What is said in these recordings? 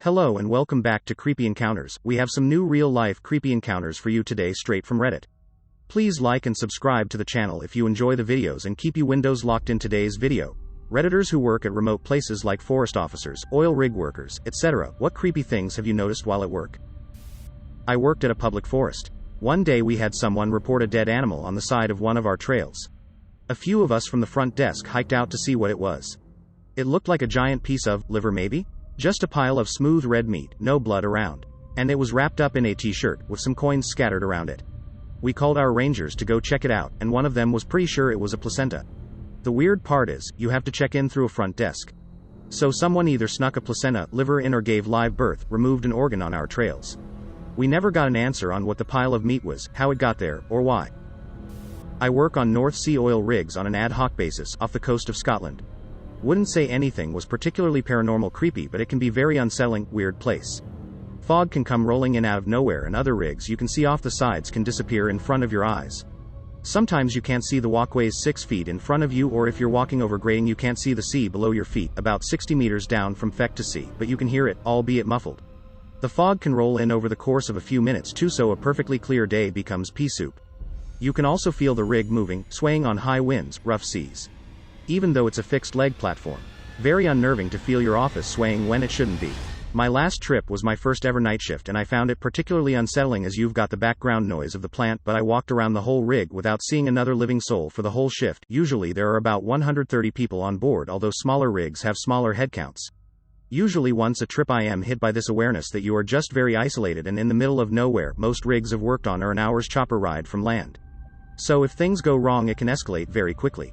Hello and welcome back to Creepy Encounters. We have some new real-life creepy encounters for you today straight from Reddit. Please like and subscribe to the channel if you enjoy the videos and keep you windows locked in today's video. Redditors who work at remote places like forest officers, oil rig workers, etc. What creepy things have you noticed while at work? I worked at a public forest. One day we had someone report a dead animal on the side of one of our trails. A few of us from the front desk hiked out to see what it was. It looked like a giant piece of liver maybe? Just a pile of smooth red meat, no blood around. And it was wrapped up in a t-shirt, with some coins scattered around it. We called our rangers to go check it out, and one of them was pretty sure it was a placenta. The weird part is, you have to check in through a front desk. So someone either snuck a placenta, liver in or gave live birth, removed an organ on our trails. We never got an answer on what the pile of meat was, how it got there, or why. I work on North Sea oil rigs on an ad hoc basis, off the coast of Scotland. Wouldn't say anything was particularly paranormal creepy, but it can be very unsettling, weird place. Fog can come rolling in out of nowhere, and other rigs you can see off the sides can disappear in front of your eyes. Sometimes you can't see the walkways 6 feet in front of you, or if you're walking over grading you can't see the sea below your feet, about 60 meters down from Feck to sea, but you can hear it, albeit muffled. The fog can roll in over the course of a few minutes too, so a perfectly clear day becomes pea soup. You can also feel the rig moving, swaying on high winds, rough seas. Even though it's a fixed leg platform. Very unnerving to feel your office swaying when it shouldn't be. My last trip was my first ever night shift, and I found it particularly unsettling as you've got the background noise of the plant, but I walked around the whole rig without seeing another living soul for the whole shift. Usually there are about 130 people on board, although smaller rigs have smaller headcounts. Usually once a trip I am hit by this awareness that you are just very isolated and in the middle of nowhere. Most rigs I've worked on are an hour's chopper ride from land. So if things go wrong it can escalate very quickly.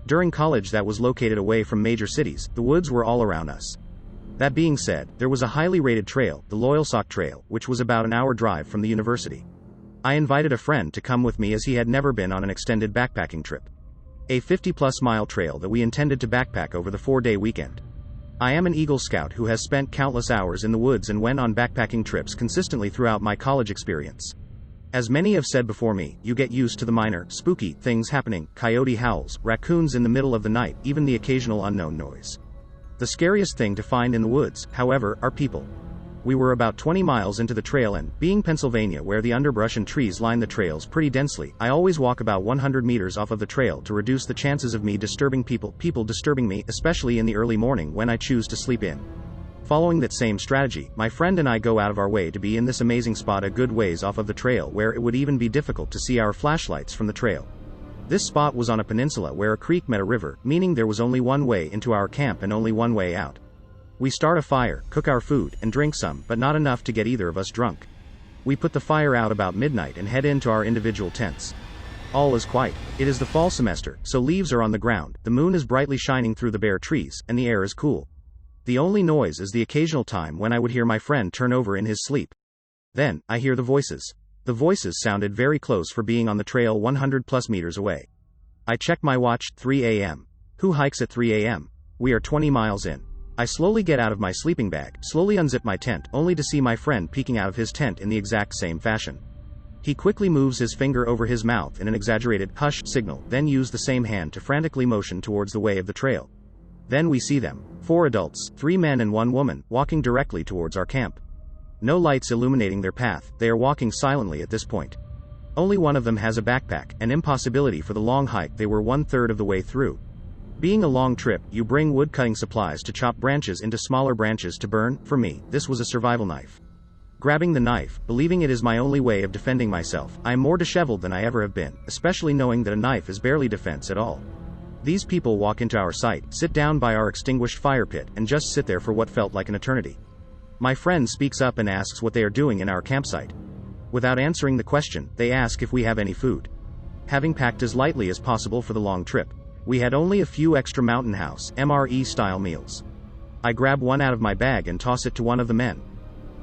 During college that was located away from major cities, the woods were all around us. That being said, there was a highly rated trail, the Loyalsock Trail, which was about an hour drive from the university. I invited a friend to come with me as he had never been on an extended backpacking trip. A 50-plus mile trail that we intended to backpack over the 4-day weekend. I am an Eagle Scout who has spent countless hours in the woods and went on backpacking trips consistently throughout my college experience. As many have said before me, you get used to the minor, spooky things happening, coyote howls, raccoons in the middle of the night, even the occasional unknown noise. The scariest thing to find in the woods, however, are people. We were about 20 miles into the trail and, being Pennsylvania where the underbrush and trees line the trails pretty densely, I always walk about 100 meters off of the trail to reduce the chances of me disturbing people disturbing me, especially in the early morning when I choose to sleep in. Following that same strategy, my friend and I go out of our way to be in this amazing spot a good ways off of the trail where it would even be difficult to see our flashlights from the trail. This spot was on a peninsula where a creek met a river, meaning there was only one way into our camp and only one way out. We start a fire, cook our food, and drink some, but not enough to get either of us drunk. We put the fire out about midnight and head into our individual tents. All is quiet. It is the fall semester, so leaves are on the ground, the moon is brightly shining through the bare trees, and the air is cool. The only noise is the occasional time when I would hear my friend turn over in his sleep. Then, I hear the voices. The voices sounded very close for being on the trail 100 plus meters away. I check my watch, 3 a.m. Who hikes at 3 a.m.? We are 20 miles in. I slowly get out of my sleeping bag, slowly unzip my tent, only to see my friend peeking out of his tent in the exact same fashion. He quickly moves his finger over his mouth in an exaggerated hush signal, then use the same hand to frantically motion towards the way of the trail. Then we see them, 4 adults, 3 men and 1 woman, walking directly towards our camp. No lights illuminating their path, they are walking silently at this point. Only one of them has a backpack, an impossibility for the long hike. They were 1/3 of the way through. Being a long trip, you bring wood cutting supplies to chop branches into smaller branches to burn. For me, this was a survival knife. Grabbing the knife, believing it is my only way of defending myself, I am more disheveled than I ever have been, especially knowing that a knife is barely defense at all. These people walk into our site, sit down by our extinguished fire pit, and just sit there for what felt like an eternity. My friend speaks up and asks what they are doing in our campsite. Without answering the question, they ask if we have any food. Having packed as lightly as possible for the long trip, we had only a few extra Mountain House, MRE-style meals. I grab one out of my bag and toss it to one of the men.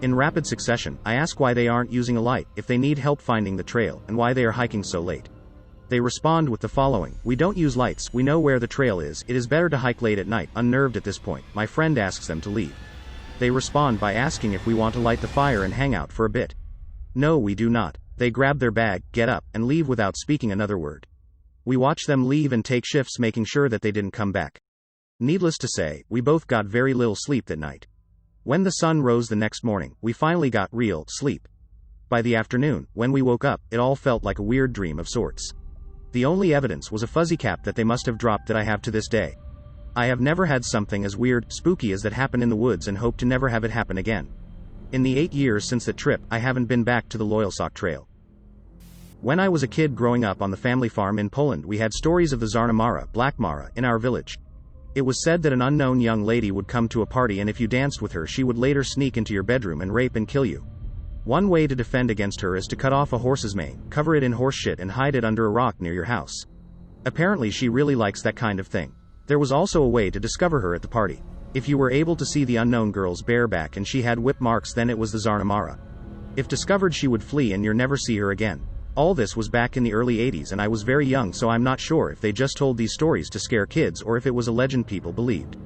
In rapid succession, I ask why they aren't using a light, if they need help finding the trail, and why they are hiking so late. They respond with the following: "We don't use lights, we know where the trail is, it is better to hike late at night." Unnerved at this point, my friend asks them to leave. They respond by asking if we want to light the fire and hang out for a bit. No, we do not. They grab their bag, get up, and leave without speaking another word. We watch them leave and take shifts making sure that they didn't come back. Needless to say, we both got very little sleep that night. When the sun rose the next morning, we finally got real sleep. By the afternoon, when we woke up, it all felt like a weird dream of sorts. The only evidence was a fuzzy cap that they must have dropped that I have to this day. I have never had something as weird, spooky as that happen in the woods and hope to never have it happen again. In the 8 years since that trip, I haven't been back to the Loyalsock Trail. When I was a kid growing up on the family farm in Poland, we had stories of the Czarna Mara, Black Mara, in our village. It was said that an unknown young lady would come to a party, and if you danced with her, she would later sneak into your bedroom and rape and kill you. One way to defend against her is to cut off a horse's mane, cover it in horse shit and hide it under a rock near your house. Apparently she really likes that kind of thing. There was also a way to discover her at the party. If you were able to see the unknown girl's bare back and she had whip marks, then it was the Czarna Mara. If discovered, she would flee and you'd never see her again. All this was back in the early 80s and I was very young, so I'm not sure if they just told these stories to scare kids or if it was a legend people believed.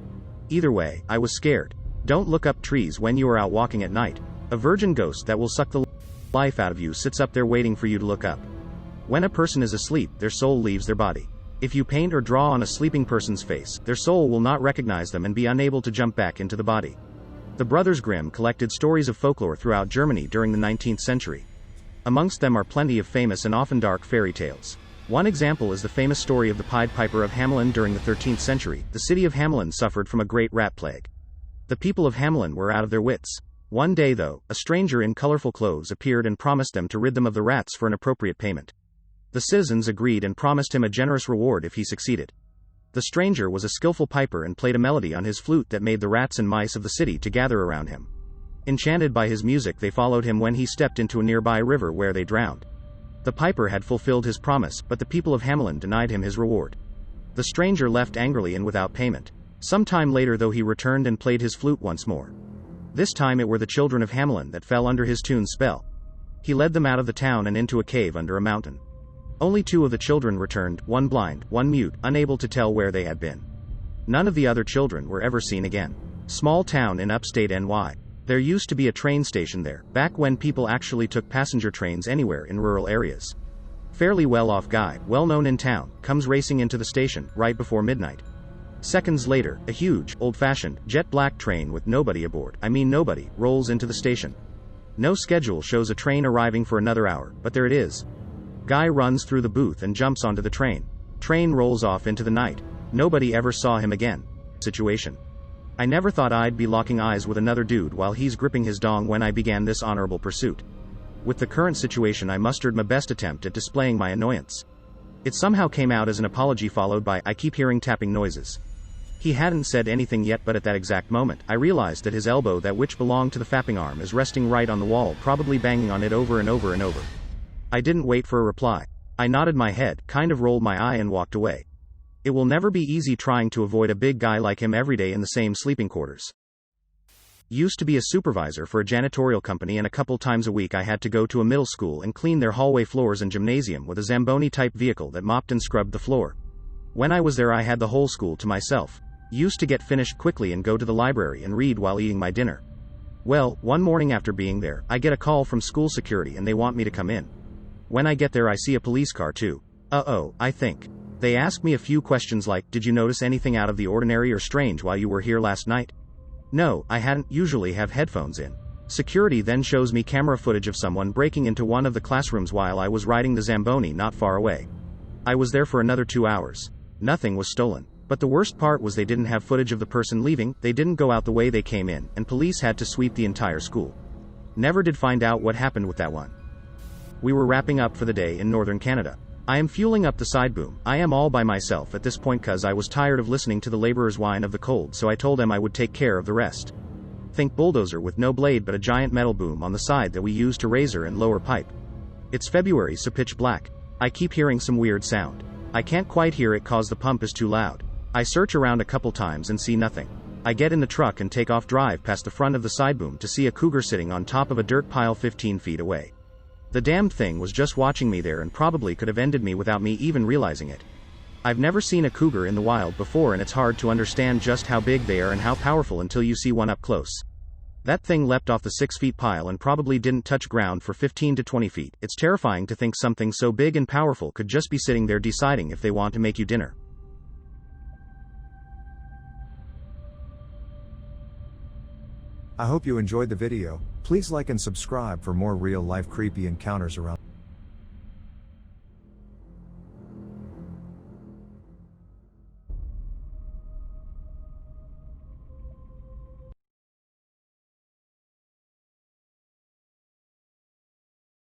Either way, I was scared. Don't look up trees when you are out walking at night. A virgin ghost that will suck the life out of you sits up there waiting for you to look up. When a person is asleep, their soul leaves their body. If you paint or draw on a sleeping person's face, their soul will not recognize them and be unable to jump back into the body. The Brothers Grimm collected stories of folklore throughout Germany during the 19th century. Amongst them are plenty of famous and often dark fairy tales. One example is the famous story of the Pied Piper of Hamelin. During the 13th century, the city of Hamelin suffered from a great rat plague. The people of Hamelin were out of their wits. One day though, a stranger in colorful clothes appeared and promised them to rid them of the rats for an appropriate payment. The citizens agreed and promised him a generous reward if he succeeded. The stranger was a skillful piper and played a melody on his flute that made the rats and mice of the city to gather around him. Enchanted by his music, they followed him when he stepped into a nearby river where they drowned. The piper had fulfilled his promise, but the people of Hamelin denied him his reward. The stranger left angrily and without payment. Some time later though, he returned and played his flute once more. This time it were the children of Hamelin that fell under his tune's spell. He led them out of the town and into a cave under a mountain. Only 2 of the children returned, one blind, one mute, unable to tell where they had been. None of the other children were ever seen again. Small town in upstate NY. There used to be a train station there, back when people actually took passenger trains anywhere in rural areas. Fairly well-off guy, well-known in town, comes racing into the station, right before midnight. Seconds later, a huge, old-fashioned, jet-black train with nobody aboard, nobody, rolls into the station. No schedule shows a train arriving for another hour, but there it is. Guy runs through the booth and jumps onto the train. Train rolls off into the night. Nobody ever saw him again. Situation. I never thought I'd be locking eyes with another dude while he's gripping his dong when I began this honorable pursuit. With the current situation, I mustered my best attempt at displaying my annoyance. It somehow came out as an apology followed by, "I keep hearing tapping noises." He hadn't said anything yet, but at that exact moment, I realized that his elbow, that which belonged to the fapping arm, is resting right on the wall, probably banging on it over and over and over. I didn't wait for a reply. I nodded my head, kind of rolled my eye and walked away. It will never be easy trying to avoid a big guy like him every day in the same sleeping quarters. Used to be a supervisor for a janitorial company, and a couple times a week I had to go to a middle school and clean their hallway floors and gymnasium with a Zamboni-type vehicle that mopped and scrubbed the floor. When I was there, I had the whole school to myself. Used to get finished quickly and go to the library and read while eating my dinner. Well, one morning after being there, I get a call from school security and they want me to come in. When I get there, I see a police car too. I think. They ask me a few questions like, "Did you notice anything out of the ordinary or strange while you were here last night?" No, I hadn't. Usually have headphones in. Security then shows me camera footage of someone breaking into one of the classrooms while I was riding the Zamboni not far away. I was there for another 2 hours. Nothing was stolen. But the worst part was they didn't have footage of the person leaving, they didn't go out the way they came in, and police had to sweep the entire school. Never did find out what happened with that one. We were wrapping up for the day in northern Canada. I am fueling up the side boom. I am all by myself at this point cause I was tired of listening to the laborers whine of the cold, so I told them I would take care of the rest. Think bulldozer with no blade but a giant metal boom on the side that we use to razor and lower pipe. It's February, so pitch black. I keep hearing some weird sound. I can't quite hear it cause the pump is too loud. I search around a couple times and see nothing. I get in the truck and take off, drive past the front of the side boom to see a cougar sitting on top of a dirt pile 15 feet away. The damned thing was just watching me there and probably could have ended me without me even realizing it. I've never seen a cougar in the wild before, and it's hard to understand just how big they are and how powerful until you see one up close. That thing leapt off the 6-foot pile and probably didn't touch ground for 15 to 20 feet. It's terrifying to think something so big and powerful could just be sitting there deciding if they want to make you dinner. I hope you enjoyed the video. Please like and subscribe for more real life creepy encounters around.